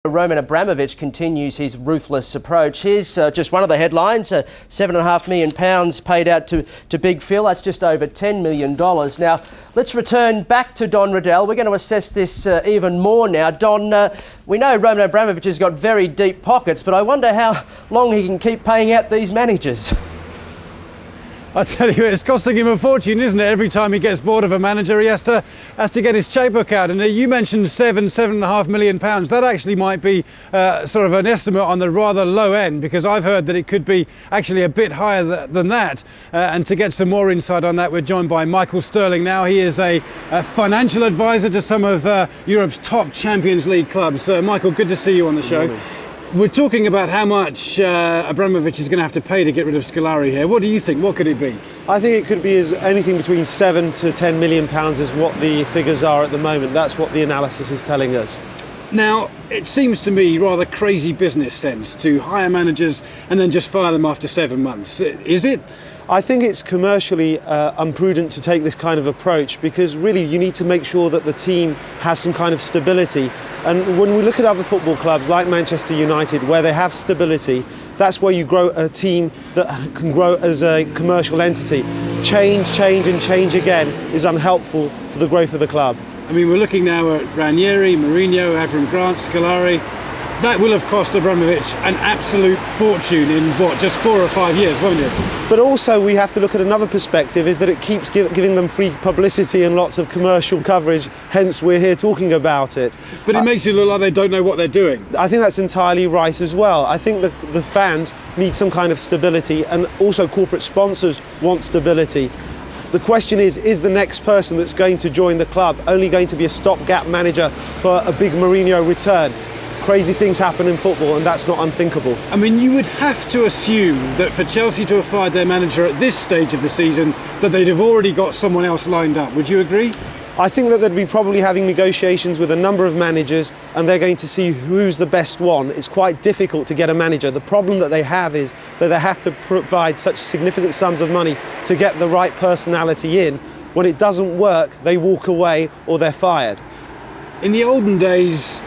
Roman Abramovich continues his ruthless approach. Here's just one of the headlines. £7.5 million paid out to Big Phil. That's just over $10 million. Now, let's return back to Don Riddell. We're going to assess this even more now. Don, we know Roman Abramovich has got very deep pockets, but I wonder how long he can keep paying out these managers. I tell you, it's costing him a fortune, isn't it? Every time he gets bored of a manager, he has to get his checkbook out. And you mentioned £7.5 million. That actually might be sort of an estimate on the rather low end, because I've heard that it could be actually a bit higher than that. And to get some more insight on that, we're joined by Michael Stirling now. He is a financial advisor to some of Europe's top Champions League clubs. Michael, good to see you on the show. We're talking about how much Abramovich is going to have to pay to get rid of Scolari here. What do you think? What could it be? I think it could be anything between £7 to £10 million is what the figures are at the moment. That's what the analysis is telling us. Now, it seems to me rather crazy business sense to hire managers and then just fire them after 7 months. Is it? I think it's commercially imprudent to take this kind of approach, because really you need to make sure that the team has some kind of stability. And when we look at other football clubs like Manchester United, where they have stability, that's where you grow a team that can grow as a commercial entity. Change and change again is unhelpful for the growth of the club. I mean, we're looking now at Ranieri, Mourinho, Avram Grant, Scolari. That will have cost Abramovich an absolute fortune in, what, just 4 or 5 years, won't it? But also we have to look at another perspective, is that it keeps giving them free publicity and lots of commercial coverage, hence we're here talking about it. But it makes it look like they don't know what they're doing. I think that's entirely right as well. I think that the fans need some kind of stability, and also corporate sponsors want stability. The question is the next person that's going to join the club only going to be a stopgap manager for a big Mourinho return? Crazy things happen in football, and that's not unthinkable. I mean, you would have to assume that for Chelsea to have fired their manager at this stage of the season, that they'd have already got someone else lined up. Would you agree? I think that they'd be probably having negotiations with a number of managers, and they're going to see who's the best one. It's quite difficult to get a manager. The problem that they have is that they have to provide such significant sums of money to get the right personality in. When it doesn't work, they walk away or they're fired. In the olden days,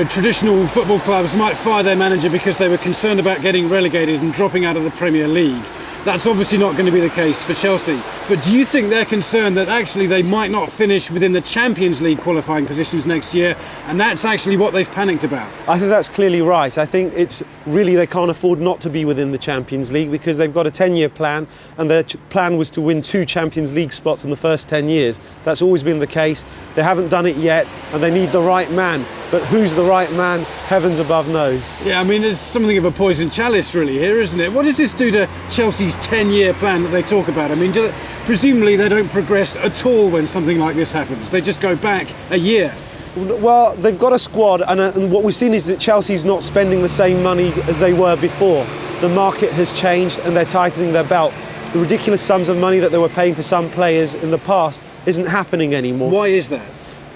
traditional football clubs might fire their manager because they were concerned about getting relegated and dropping out of the Premier League. That's obviously not going to be the case for Chelsea. But do you think they're concerned that actually they might not finish within the Champions League qualifying positions next year, and that's actually what they've panicked about? I think that's clearly right. I think it's really they can't afford not to be within the Champions League, because they've got a 10-year plan, and their plan was to win 2 Champions League spots in the first 10 years. That's always been the case. They haven't done it yet, and they need the right man. But who's the right man? Heavens above knows. Yeah, I mean, there's something of a poison chalice really here, isn't it? What does this do to Chelsea's 10-year plan that they talk about? I mean, presumably they don't progress at all when something like this happens. They just go back a year. Well, they've got a squad, and what we've seen is that Chelsea's not spending the same money as they were before. The market has changed, and they're tightening their belt. The ridiculous sums of money that they were paying for some players in the past isn't happening anymore. Why is that?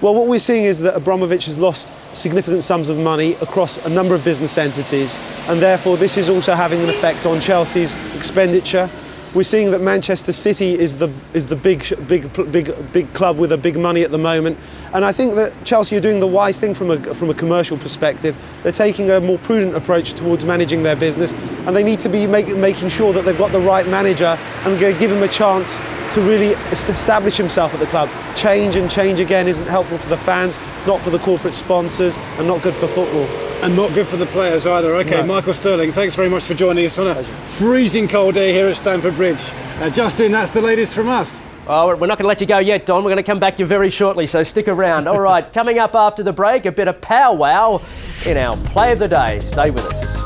Well, what we're seeing is that Abramovich has lost significant sums of money across a number of business entities, and therefore this is also having an effect on Chelsea's expenditure. We're seeing that Manchester City is the big club with a big money at the moment, and I think that Chelsea are doing the wise thing from a commercial perspective. They're taking a more prudent approach towards managing their business, and they need to be making sure that they've got the right manager and give him a chance to really establish himself at the club. Change and change again isn't helpful for the fans, not for the corporate sponsors, and not good for football. And not good for the players either. OK, no. Michael Stirling, thanks very much for joining us on a freezing cold day here at Stamford Bridge. Justin, that's the latest from us. Oh, we're not going to let you go yet, Don. We're going to come back to you very shortly, so stick around. All right, coming up after the break, a bit of powwow in our Play of the Day. Stay with us.